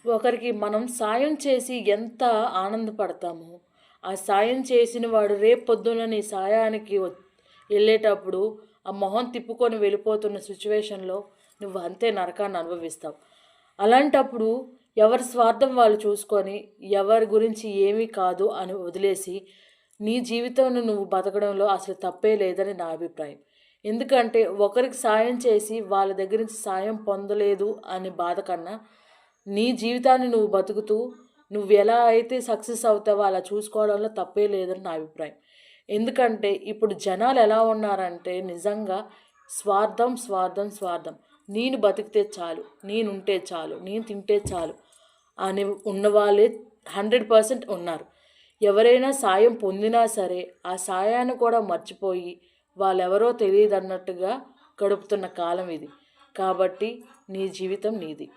ఒకరికి మనం సాయం చేసి ఎంత ఆనందపడతామో, ఆ సాయం చేసిన వాడు రేపొద్దున నీ సాయానికి వెళ్ళేటప్పుడు ఆ మొహం తిప్పుకొని వెళ్ళిపోతున్న సిచ్యువేషన్‌లో నువ్వు అంతే నరకాన్ని అనుభవిస్తావు. అలాంటప్పుడు ఎవరి స్వార్థం వాళ్ళు చూసుకొని, ఎవరి గురించి ఏమీ కాదు అని వదిలేసి, నీ జీవితంను నువ్వు బతకడంలో అసలు తప్పే లేదని నా అభిప్రాయం. ఎందుకంటే ఒకరికి సాయం చేసి వాళ్ళ దగ్గర నుంచి సాయం పొందలేదు అని బాధ కన్నా, నీ జీవితాన్ని నువ్వు బతుకుతూ నువ్వెలా అయితే సక్సెస్ అవుతావో అలా చూసుకోవడంలో తప్పే లేదని నా అభిప్రాయం. ఎందుకంటే ఇప్పుడు జనాలు ఎలా ఉన్నారంటే నిజంగా స్వార్థం, స్వార్థం, స్వార్థం. నేను బతికితే చాలు, నేనుంటే చాలు, నేను తింటే చాలు అని ఉన్నవాళ్ళే 100% ఉన్నారు. ఎవరైనా సాయం పొందినా సరే ఆ సాయాన్ని కూడా మర్చిపోయి వాళ్ళెవరో తెలియదన్నట్టుగా గడుపుతున్న కాలం ఇది. కాబట్టి నీ జీవితం నీది.